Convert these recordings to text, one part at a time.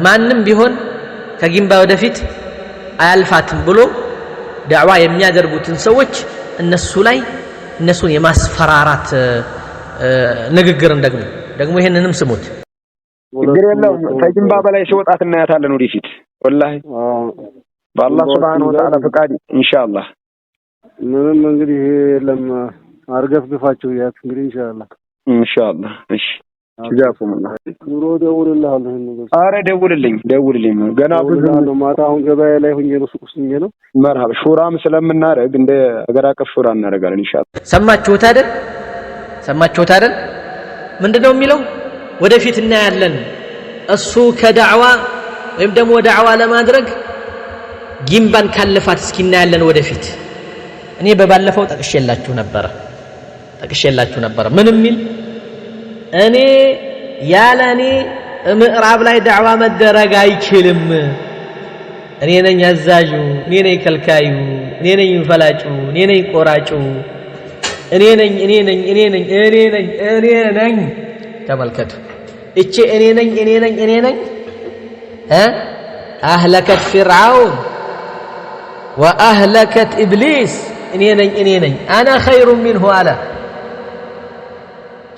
ማንም ቢሆን ከጊንባ ወደፊት አያልፋትም ብሎ ዳዕዋ የሚያደርጉትን ሰዎች እነሱን የማስፈራራት ንግግርን ደግሞ ይሄንንም ስሙት። ችግር የለውም ከጊንባ በላይ ሲወጣት እናያታለን ወደፊት ወላሂ በአላህ ሱብሓነሁ ወተዓላ ፈቃድ ኢንሻአላህ። ምንም እንግዲህ ለማ አርገፍግፋችሁ ያት እንግዲህ ኢንሻአላህ እሺ ጃዛኩሙላህ ኑሮ ደውልልሃለሁ ነው። አረ ደውልልኝ ገና ብዙ ማታ አሁን ገበያ ላይ ሆኜ ነው ሱቅ ውስጥ ነው መርሐባ ሹራም ስለምናረግ እንደ አገር አቀፍ ሹራ እናረጋለን ኢንሻአላህ። ሰማችሁት አይደል ምንድነው የሚለው ወደፊት እናያለን እሱ ከዳዕዋ ወይም ደግሞ ዳዕዋ ለማድረግ ጊንባን ካለፋት እስኪ እናያለን ወደፊት። እኔ በባለፈው ጠቅሼላችሁ ነበር ምን የሚል እኔ ያለኔ ምዕራብ ላይ ዳዕዋ መደረግ አይችልም። እኔ ነኝ አዛዡ፣ እኔ ነኝ ከልካዩ፣ እኔ ነኝ ፈላጩ፣ እኔ ነኝ ቆራጩ፣ እኔ ነኝ። ተመልከቱ እቺ እኔ ነኝ አህለከት ፊርዓውን ወአህለከት ኢብሊስ። እኔ ነኝ አና ኸይሩ ሚንሁ አለ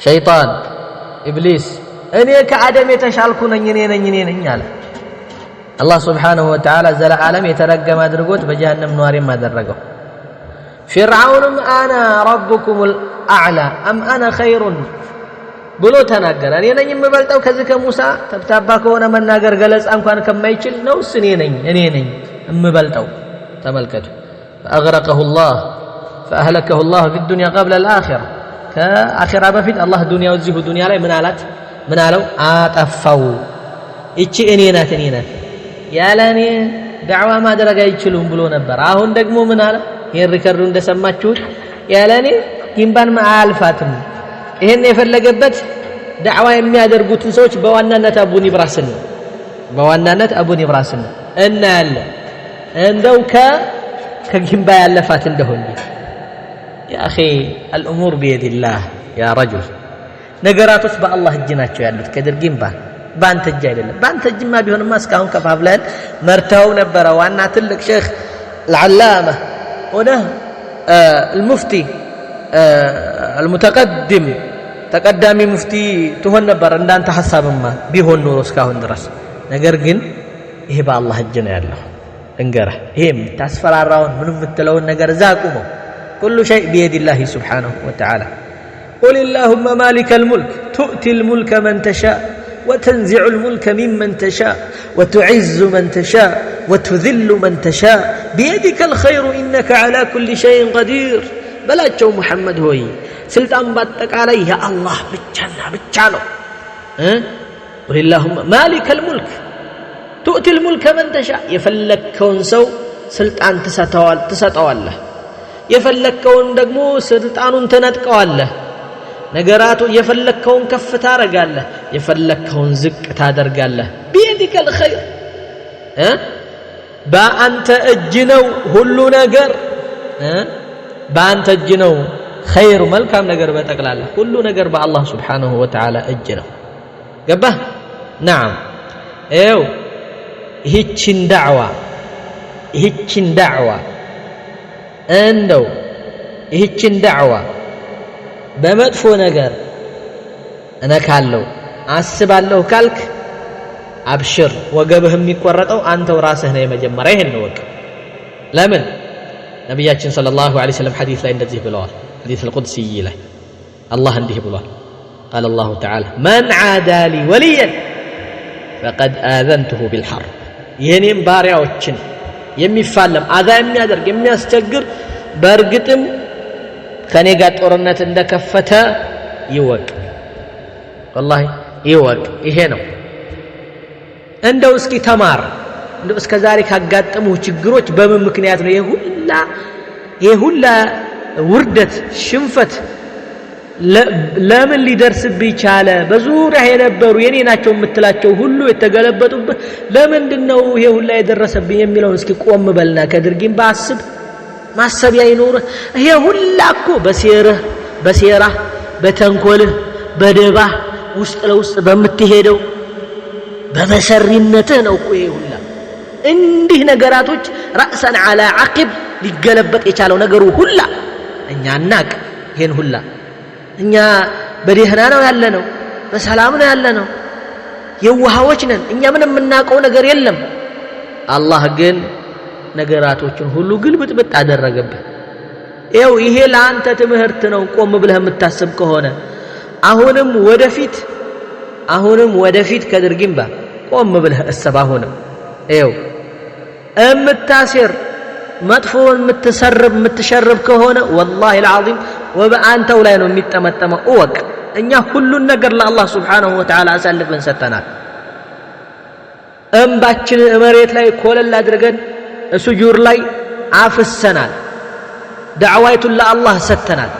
ሸይጣን ኢብሊስ። እኔ ከአደም የተሻልኩ ነኝ እኔ ነኝ አለ አላህ ሱብሓነሁ ወተዓላ። ዘለዓለም የተረገመ አድርጎት በጀሃነም ነዋሪም አደረገው። ፊርዓውንም አና ረብኩሙል አዕላ አም አና ኸይሩን ብሎ ተናገረ። እኔ ነኝ የምበልጠው ከዚህ ከሙሳ ተብታባ ከሆነ መናገር ገለጻ እንኳን ከማይችል ነውስ እኔ ነኝ የምበልጠው። ተመልከቱ فأغرقه الله فأهلكه الله في الدنيا قبل الآخرة ከአኺራ በፊት አላህ ዱንያው እዚሁ ዱንያ ላይ ምን አለው አጠፋው። እቺ እኔ ናት ያለኔ ዳዕዋ ማድረግ አይችሉም ብሎ ነበር። አሁን ደግሞ ምን አለ? ይሄን ሪከርዱ እንደሰማችሁት ያለኔ ጊንባን አያልፋትም። ይሄን የፈለገበት ዳዕዋ የሚያደርጉትን ሰዎች በዋናነት አቡ ኒብራስን እናያለን እንደው ከጊንባ ያለፋት እንደሆነ። يا أخي الأمور بيد الله يا رجل ነገራቶች በአላህ እጅ ናቸው ያሉት። ከድር ጊንባ ባንተ እጅ አይደለም። ባንተ እጅማ ቢሆንማ እስካሁን ከፋፍለን መርተው ነበረ። ዋና ትልቅ ሼክ العلامة ሆነ المفتي المتقدم ተቀዳሚ ሙፍቲ ትሆን ነበር እንዳንተ ሐሳብማ ቢሆን ኖሮ እስካሁን ድረስ። ነገር ግን ይሄ በአላህ እጅ ነው ያለው። እንገራ ይሄም ታስፈራራውን ምንም የምትለውን ነገር ዛቁመው كل شيء بيد الله سبحانه وتعالى. قل اللهم مالك الملك تؤتي الملك من تشاء وتنزع الملك ممن تشاء وتعز من تشاء وتذل من تشاء بيدك الخير إنك على كل شيء قدير. بلاچو محمد هوي سلطان باتقالي يا الله ብቻ ነው قل اللهم مالك الملك تؤتي الملك من تشاء የፈለከውን ሰው ስልጣን ትሰጠዋለህ የፈለከውን ደግሞ ስልጣኑን ተነጥቀዋለህ። ነገራቱ የፈለከውን ከፍ ታረጋለህ የፈለከውን ዝቅ ታደርጋለህ። بيدك الخير በአንተ እጅ ነው ሁሉ ነገር በአንተ እጅ ነው خير መልካም ነገር በጠቅላላ ሁሉ ነገር በአላህ Subhanahu Wa Ta'ala እጅ ነው። ገባህ? نعم ايو ይህችን ዳዕዋ እንደው ይህችን ዳዕዋ በመጥፎ ነገር እነካለው አስባለሁ ካልክ አብሽር፣ ወገብህ የሚቆረጠው አንተው ራስህ ነው የመጀመሪያ። ይሄን ነው ወቅ ለምን ነብያችን ሰለላሁ ዐለይሂ ወሰለም ሐዲስ ላይ እንደዚህ ብለዋል። ሐዲስ القدسي ላይ አላህ እንዲህ ብሏል። قال الله تعالى من عادى لي وليا فقد آذنته بالحرب. የኔም ባሪያዎችን የሚፋለም አዛ የሚያደርግ የሚያስቸግር በእርግጥም ከኔ ጋር ጦርነት እንደከፈተ ይወቅ። والله ይወቅ። ይሄ ነው እንደው እስኪ ተማር። እንደው እስከዛሬ ካጋጠሙ ችግሮች በምን ምክንያት ነው ይሄ ሁላ ውርደት ሽንፈት ለምን ሊደርስብህ ቻለ? በዙሪያ የነበሩ የኔ ናቸው የምትላቸው ሁሉ የተገለበጡብህ ለምንድነው ይሄ ሁላ የደረሰብኝ የሚለውን እስኪ ቆም በልና ከድርጊም ባስብ ማሰቢያ ይኖርህ። ይሄ ሁላ እኮ በሴራ በተንኮልህ በደባህ ውስጥ ለውስጥ በምትሄደው በመሰሪነትህ ነው እኮ ይሄ ሁላ እንዲህ ነገራቶች رأسا على عقب ሊገለበጥ የቻለው ነገሩ ሁላ እኛ እናቅ ይሄን ሁላ እኛ በደህና ነው ያለነው በሰላም ነው ያለነው የዋሃዎች ነን እኛ ምንም የምናውቀው ነገር የለም አላህ ግን ነገራቶችን ሁሉ ግልብጥብጥ አደረገብህ ይሄው ይሄ ለአንተ ትምህርት ነው ቆም ብለህ የምታስብ ከሆነ አሁንም ወደፊት ከድርጊምባ ቆም ብለህ እሰብ አሁንም ይሄው እምታሲር መጥፎን የምትሸርብ ከሆነ والله العظيم ወበአንተው ላይ ነው የሚጠመጠመው እወቅ እኛ ሁሉን ነገር ለአላህ Subhanahu Wa Ta'ala አሳልፈን ሰጥተናል እንባችን መሬት ላይ ኮለል አድርገን ሱጁድ ላይ አፍሰናል ዳዕዋይቱን ለአላህ ሰጥተናል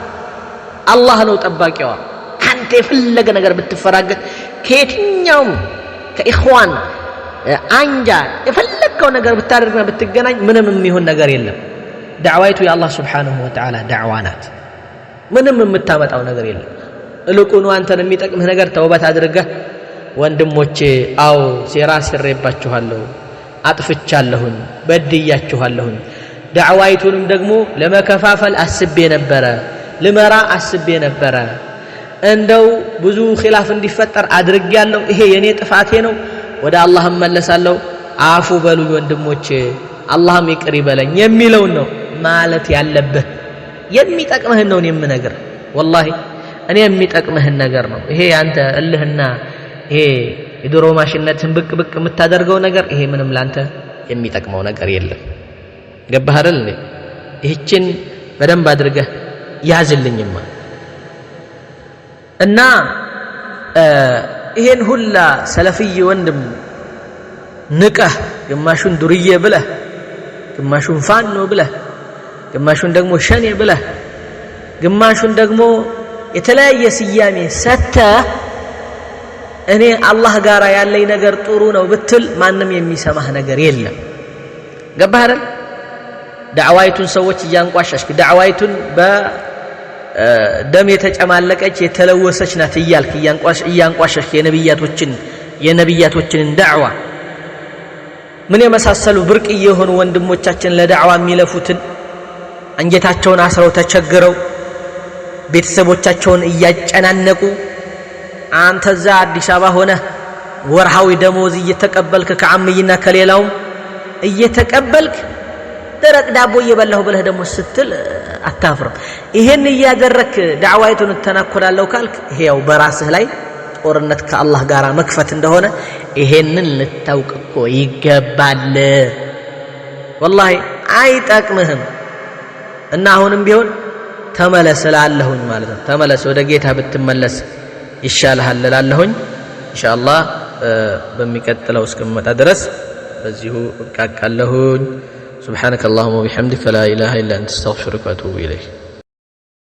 አላህ ነው ጠባቂዋ አንተ የፈለገ ነገር ብትፈራገጥ ከየትኛውም ከኢኽዋን አንጃ የፈለከው ነገር ብታደርግና ብትገናኝ ምንም የሚሆን ነገር የለም ዳዕዋይቱ የአላህ Subhanahu Wa Ta'ala ዳዕዋ ናት ምንም የምታመጣው ነገር የለም እልቁኑ አንተን የሚጠቅምህ ነገር ተውበት አድርገህ ወንድሞቼ አው ሴራ ሲሬባችኋለሁ አጥፍቻለሁኝ በድያችኋለሁኝ ዳዕዋይቱንም ደግሞ ለመከፋፈል አስቤ ነበረ ልመራ አስቤ ነበረ እንደው ብዙ ኺላፍ እንዲፈጠር አድርጌያለሁ ይሄ የኔ ጥፋቴ ነው ወደ አላህ መለሳለሁ አፉ በሉኝ ወንድሞቼ አላህም ይቅር ይበለኝ የሚለው ነው ማለት ያለብህ የሚጠቅምህን ነው የምነግር والله እኔ የሚጠቅምህን ነገር ነው ይሄ አንተ እልህና ይሄ የድሮ ማሽነትን ብቅ የምታደርገው ነገር ይሄ ምንም ላንተ የሚጠቅመው ነገር የለም ገባህ አይደል ይህችን በደንብ አድርገህ ያዝልኝማ እና ይሄን ሁላ ሰለፊይ ወንድም ንቀህ ግማሹን ዱርዬ ብለህ ግማሹን ፋኖ ብለህ ግማሹን ደግሞ ሸኔ ብለህ ግማሹን ደግሞ የተለያየ ስያሜ ሰተህ እኔ አላህ ጋራ ያለኝ ነገር ጥሩ ነው ብትል ማንም የሚሰማህ ነገር የለም ገባህ አይደል ዳዕዋይቱን ሰዎች እያንቋሸሽክ ዳዕዋይቱን በደም የተጨማለቀች የተለወሰች ናት እያልክ እያንቋሸሽክ የነብያቶችን ዳዕዋ ምን የመሳሰሉ ብርቅ የሆኑ ወንድሞቻችን ለዳዕዋ የሚለፉትን አንጀታቸውን አስረው ተቸግረው ቤተሰቦቻቸውን እያጨናነቁ አንተ እዛ አዲስ አበባ ሆነ ወርሃዊ ደሞዝ እየተቀበልክ ከዓምይና ከሌላውም እየተቀበልክ ደረቅ ዳቦ እየበላሁ ብለህ ደግሞ ስትል አታፍርም ይሄን እያደረክ ዳዕዋይቱን ተናኮላለሁ ካልክ ይሄው በራስህ ላይ ጦርነት ከአላህ ጋር መክፈት እንደሆነ ይሄንን ልታውቅ እኮ ይገባል والله አይጠቅምህም እና አሁንም ቢሆን ተመለስ እላለሁኝ ማለት ነው ተመለስ ወደ ጌታ ብትመለስ ይሻልሃል እላለሁኝ ኢንሻአላህ በሚቀጥለው እስከመጣ ድረስ በዚሁ እብቃቃለሁኝ سبحانك اللهم وبحمدك لا إله إلا أنت استغفرك وأتوب إليك